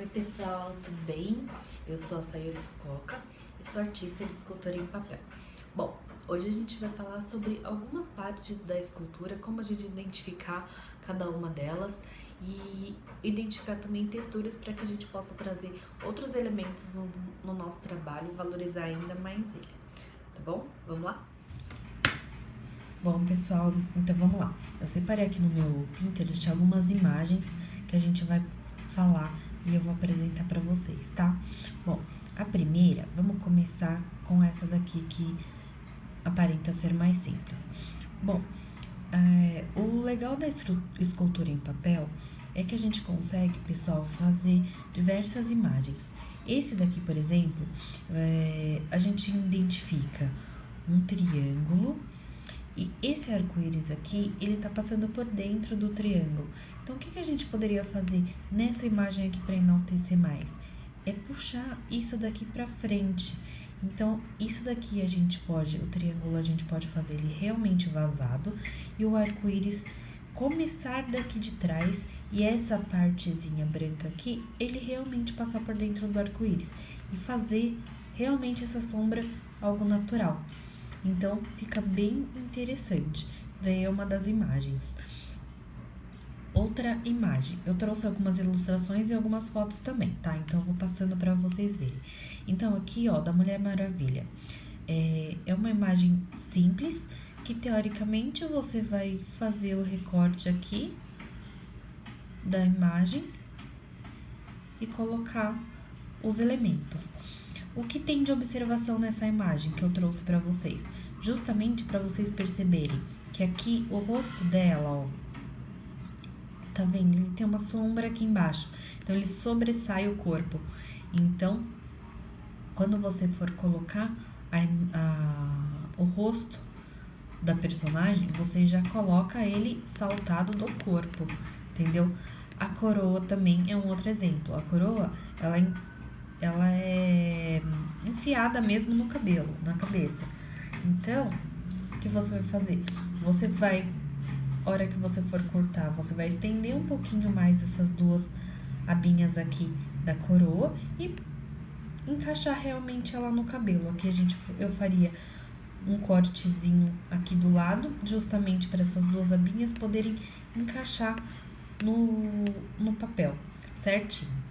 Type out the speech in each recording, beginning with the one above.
Oi pessoal, tudo bem? Eu sou a Sayuri Fukuoka e sou artista de escultura em papel. Bom, hoje a gente vai falar sobre algumas partes da escultura, como a gente identificar cada uma delas e identificar também texturas para que a gente possa trazer outros elementos no nosso trabalho e valorizar ainda mais ele, tá bom? Vamos lá? Bom, pessoal, então vamos lá. Eu separei aqui no meu Pinterest algumas imagens que a gente vai falar e eu vou apresentar para vocês, tá? Bom, a primeira, vamos começar com essa daqui que aparenta ser mais simples. Bom, o legal da escultura em papel é que a gente consegue, pessoal, fazer diversas imagens. Esse daqui, por exemplo, a gente identifica um triângulo. E esse arco-íris aqui, ele tá passando por dentro do triângulo. Então, o que a gente poderia fazer nessa imagem aqui para enaltecer mais? É puxar isso daqui para frente. Então, isso daqui o triângulo a gente pode fazer ele realmente vazado e o arco-íris começar daqui de trás e essa partezinha branca aqui, ele realmente passar por dentro do arco-íris e fazer realmente essa sombra algo natural. Então, fica bem interessante. Isso daí é uma das imagens. Outra imagem. Eu trouxe algumas ilustrações e algumas fotos também, tá? Então, eu vou passando para vocês verem. Então, aqui, ó, da Mulher Maravilha. É uma imagem simples, que teoricamente você vai fazer o recorte aqui da imagem e colocar os elementos. O que tem de observação nessa imagem que eu trouxe para vocês? Justamente para vocês perceberem que aqui o rosto dela, ó, tá vendo? Ele tem uma sombra aqui embaixo, então ele sobressai o corpo. Então, quando você for colocar o rosto da personagem, você já coloca ele saltado do corpo, entendeu? A coroa também é um outro exemplo. A coroa, ela é enfiada mesmo no cabelo, na cabeça. Então, o que você vai fazer? Você vai, hora que você for cortar, você vai estender um pouquinho mais essas duas abinhas aqui da coroa e encaixar realmente ela no cabelo. Aqui eu faria um cortezinho aqui do lado, justamente para essas duas abinhas poderem encaixar no papel, certinho.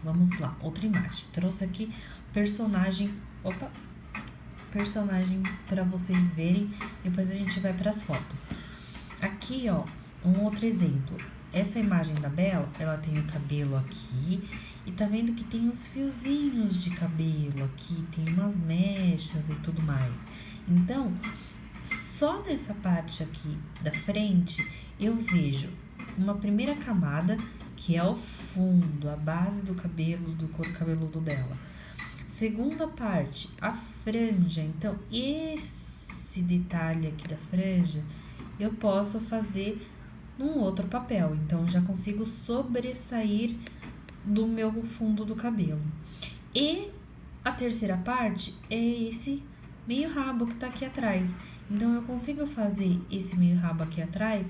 Vamos lá, outra imagem. Trouxe aqui personagem para vocês verem, depois a gente vai para as fotos. Aqui, ó, um outro exemplo. Essa imagem da Bela, ela tem o cabelo aqui e tá vendo que tem uns fiozinhos de cabelo aqui, tem umas mechas e tudo mais. Então, só nessa parte aqui da frente, eu vejo uma primeira camada, que é o fundo, a base do cabelo, do couro cabeludo dela. Segunda parte, a franja. Então, esse detalhe aqui da franja, eu posso fazer num outro papel. Então, eu já consigo sobressair do meu fundo do cabelo. E a terceira parte é esse meio rabo que tá aqui atrás. Então, eu consigo fazer esse meio rabo aqui atrás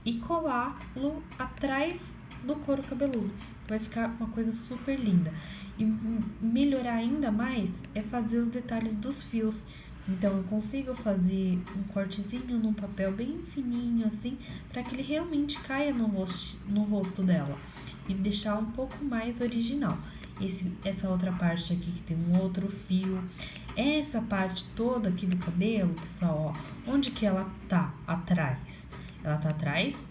e colá-lo atrás do couro cabeludo. Vai ficar uma coisa super linda. E melhorar ainda mais é fazer os detalhes dos fios. Então, eu consigo fazer um cortezinho num papel bem fininho, assim, para que ele realmente caia no rosto dela. E deixar um pouco mais original. Essa outra parte aqui que tem um outro fio. Essa parte toda aqui do cabelo, pessoal, ó, onde que ela tá atrás? Ela tá atrás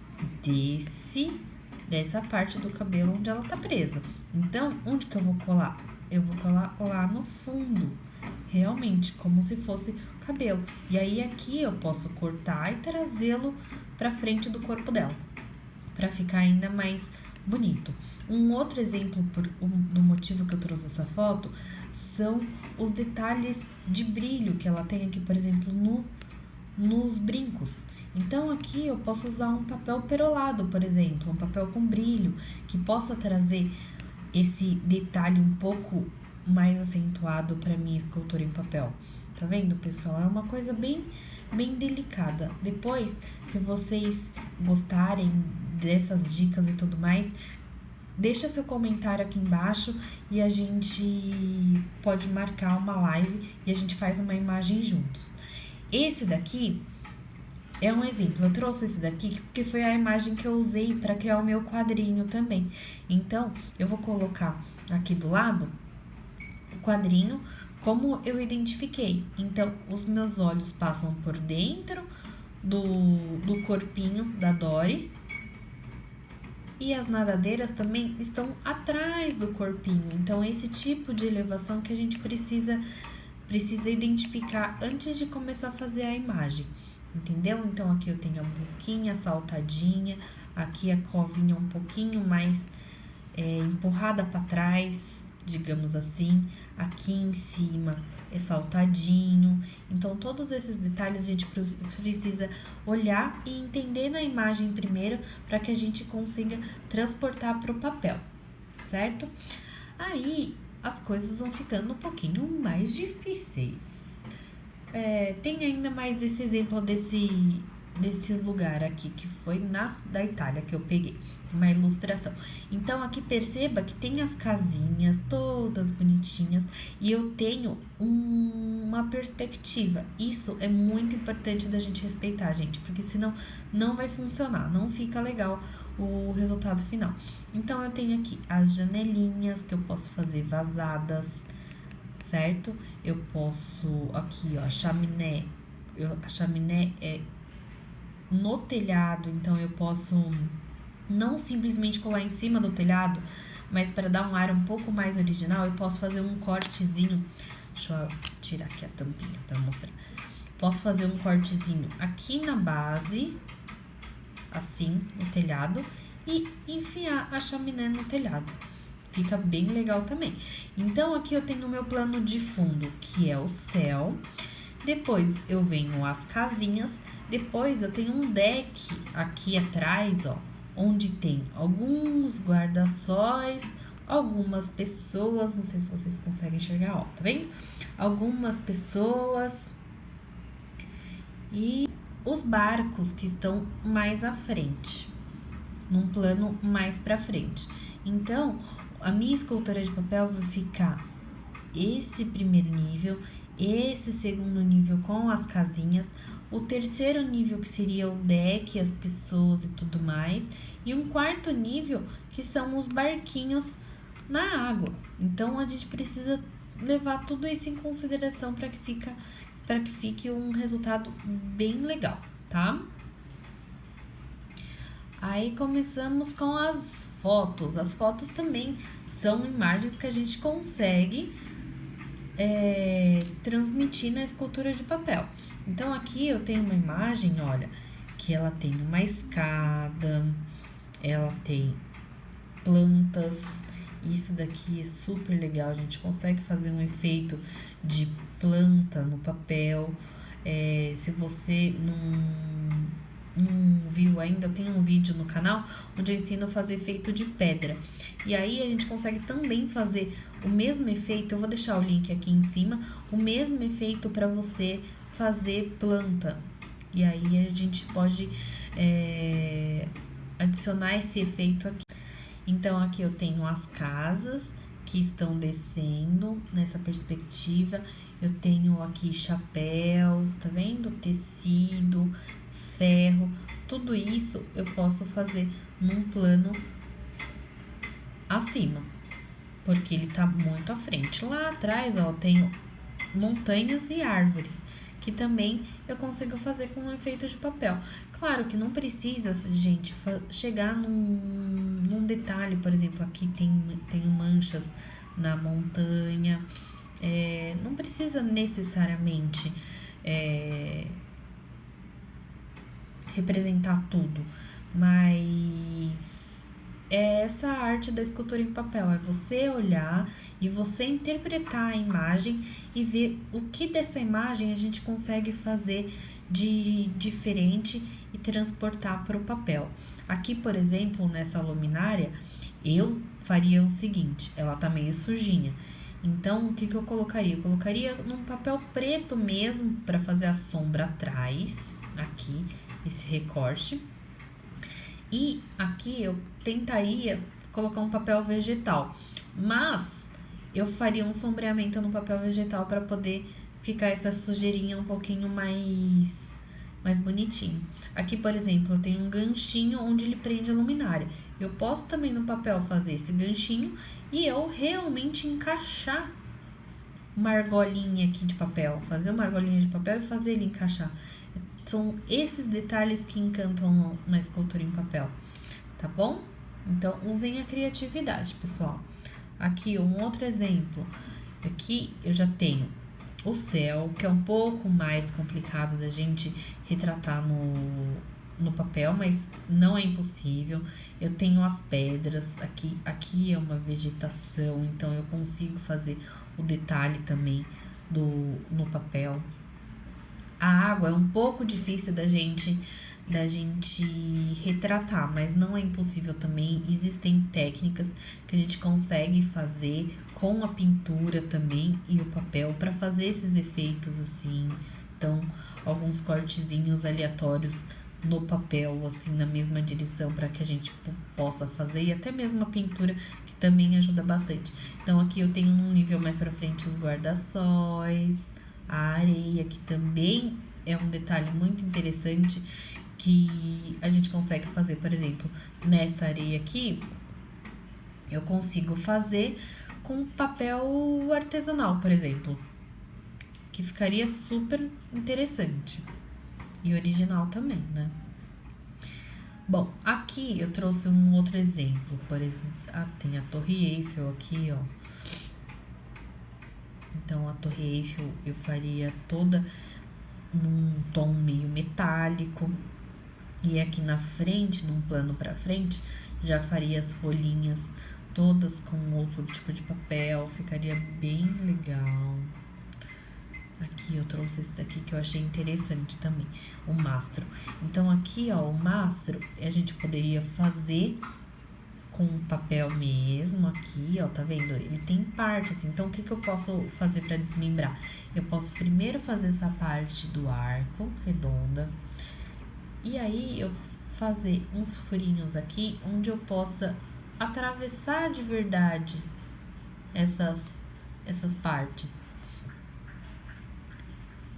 dessa parte do cabelo onde ela tá presa. Então, onde que eu vou colar? Eu vou colar lá no fundo, realmente, como se fosse o cabelo. E aí, aqui eu posso cortar e trazê-lo pra frente do corpo dela, pra ficar ainda mais bonito. Um outro exemplo do motivo que eu trouxe essa foto são os detalhes de brilho que ela tem aqui, por exemplo, nos brincos. Então, aqui eu posso usar um papel perolado, por exemplo, um papel com brilho, que possa trazer esse detalhe um pouco mais acentuado para minha escultura em papel. Tá vendo, pessoal? É uma coisa bem delicada. Depois, se vocês gostarem dessas dicas e tudo mais, deixa seu comentário aqui embaixo e a gente pode marcar uma live e a gente faz uma imagem juntos. Esse daqui é um exemplo. Eu trouxe esse daqui porque foi a imagem que eu usei para criar o meu quadrinho também. Então, eu vou colocar aqui do lado o quadrinho como eu identifiquei. Então, os meus olhos passam por dentro do corpinho da Dory. E as nadadeiras também estão atrás do corpinho. Então, esse tipo de elevação que a gente precisa identificar antes de começar a fazer a imagem. Entendeu? Então, aqui eu tenho a boquinha saltadinha, aqui a covinha um pouquinho mais empurrada para trás, digamos assim. Aqui em cima é saltadinho. Então, todos esses detalhes a gente precisa olhar e entender na imagem primeiro para que a gente consiga transportar para o papel, certo? Aí, as coisas vão ficando um pouquinho mais difíceis. Tem ainda mais esse exemplo desse lugar aqui, que foi da Itália que eu peguei, uma ilustração. Então, aqui perceba que tem as casinhas todas bonitinhas e eu tenho uma perspectiva. Isso é muito importante da gente respeitar, gente, porque senão não vai funcionar, não fica legal o resultado final. Então, eu tenho aqui as janelinhas que eu posso fazer vazadas, certo? Eu posso, aqui, ó, a chaminé é no telhado, então eu posso não simplesmente colar em cima do telhado, mas para dar um ar um pouco mais original, eu posso fazer um cortezinho. Deixa eu tirar aqui a tampinha para mostrar. Posso fazer um cortezinho aqui na base, assim, no telhado, e enfiar a chaminé no telhado. Fica bem legal também. Então, aqui eu tenho o meu plano de fundo, que é o céu. Depois, eu venho as casinhas. Depois, eu tenho um deck aqui atrás, ó, onde tem alguns guarda-sóis, algumas pessoas, não sei se vocês conseguem enxergar, ó, tá vendo? Algumas pessoas e os barcos que estão mais à frente, num plano mais pra frente. Então, a minha escultura de papel vai ficar esse primeiro nível, esse segundo nível com as casinhas, o terceiro nível que seria o deck, as pessoas e tudo mais, e um quarto nível que são os barquinhos na água. Então, a gente precisa levar tudo isso em consideração para que fique um resultado bem legal, tá? Aí começamos com as fotos. As fotos também são imagens que a gente consegue transmitir na escultura de papel. Então, aqui eu tenho uma imagem, olha, que ela tem uma escada, ela tem plantas. Isso daqui é super legal, a gente consegue fazer um efeito de planta no papel. Se você não viu ainda, eu tenho um vídeo no canal onde eu ensino a fazer efeito de pedra. E aí a gente consegue também fazer o mesmo efeito, eu vou deixar o link aqui em cima, o mesmo efeito para você fazer planta. E aí a gente pode adicionar esse efeito aqui. Então, aqui eu tenho as casas que estão descendo nessa perspectiva. Eu tenho aqui chapéus, tá vendo? Tecido, ferro, tudo isso eu posso fazer num plano acima, porque ele tá muito à frente. Lá atrás, ó, eu tenho montanhas e árvores, que também eu consigo fazer com um efeito de papel. Claro que não precisa, gente, chegar num detalhe, por exemplo, aqui tem manchas na montanha, não precisa necessariamente representar tudo, mas é essa arte da escultura em papel, é você olhar e você interpretar a imagem e ver o que dessa imagem a gente consegue fazer de diferente e transportar para o papel. Aqui, por exemplo, nessa luminária, eu faria o seguinte, ela tá meio sujinha. Então, o que eu colocaria? Eu colocaria num papel preto mesmo, para fazer a sombra atrás, aqui, esse recorte. E aqui eu tentaria colocar um papel vegetal. Mas eu faria um sombreamento no papel vegetal para poder ficar essa sujeirinha um pouquinho mais bonitinho. Aqui, por exemplo, eu tenho um ganchinho onde ele prende a luminária. Eu posso também no papel fazer esse ganchinho e eu realmente encaixar uma argolinha aqui de papel. Fazer uma argolinha de papel e fazer ele encaixar. São esses detalhes que encantam na escultura em papel, tá bom? Então, usem a criatividade, pessoal. Aqui, um outro exemplo. Aqui, eu já tenho o céu, que é um pouco mais complicado da gente retratar no papel, mas não é impossível. Eu tenho as pedras, aqui é uma vegetação, então eu consigo fazer o detalhe também no papel. A água é um pouco difícil da gente retratar, mas não é impossível também. Existem técnicas que a gente consegue fazer com a pintura também e o papel para fazer esses efeitos assim. Então, alguns cortezinhos aleatórios no papel, assim, na mesma direção para que a gente possa fazer, e até mesmo a pintura, que também ajuda bastante. Então, aqui eu tenho um nível mais para frente os guarda-sóis, a areia, que também é um detalhe muito interessante que a gente consegue fazer. Por exemplo, nessa areia aqui, eu consigo fazer com papel artesanal, por exemplo, que ficaria super interessante. E original também, né? Bom, aqui eu trouxe um outro exemplo. Por exemplo, tem a Torre Eiffel aqui, ó. Então, a Torre Eiffel eu faria toda num tom meio metálico. E aqui na frente, num plano pra frente, já faria as folhinhas todas com outro tipo de papel. Ficaria bem legal. Aqui eu trouxe esse daqui que eu achei interessante também, o mastro. Então, aqui, ó, o mastro, a gente poderia fazer com papel mesmo, aqui, ó, tá vendo? Ele tem partes, então, o que eu posso fazer pra desmembrar? Eu posso primeiro fazer essa parte do arco, redonda, e aí eu fazer uns furinhos aqui, onde eu possa atravessar de verdade essas partes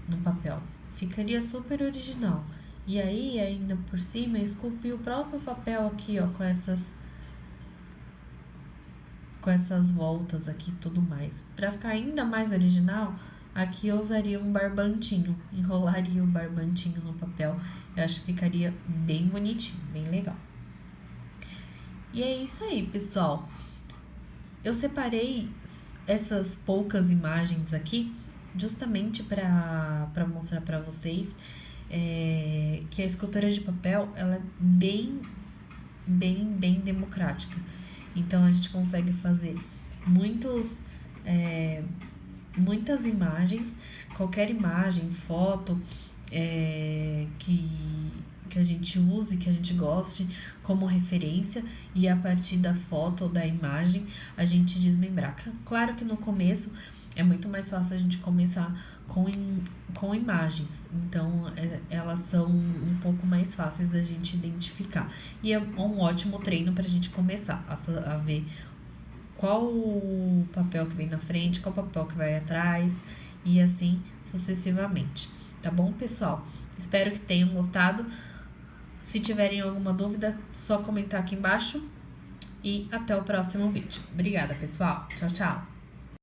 no papel. Ficaria super original. E aí, ainda por cima, eu esculpi o próprio papel aqui, ó, com essas voltas aqui e tudo mais. Pra ficar ainda mais original, aqui eu usaria um barbantinho, enrolaria o barbantinho no papel. Eu acho que ficaria bem bonitinho, bem legal. E é isso aí, pessoal. Eu separei essas poucas imagens aqui justamente para mostrar para vocês que a escultura de papel ela é bem democrática. Então, a gente consegue fazer muitas imagens, qualquer imagem, foto que a gente use, que a gente goste como referência, e a partir da foto ou da imagem a gente desmembrar. Claro que no começo é muito mais fácil a gente começar com imagens, então elas são um pouco mais fáceis da gente identificar. E é um ótimo treino para a gente começar a ver qual o papel que vem na frente, qual o papel que vai atrás, e assim sucessivamente. Tá bom, pessoal? Espero que tenham gostado. Se tiverem alguma dúvida, só comentar aqui embaixo. E até o próximo vídeo. Obrigada, pessoal. Tchau, tchau.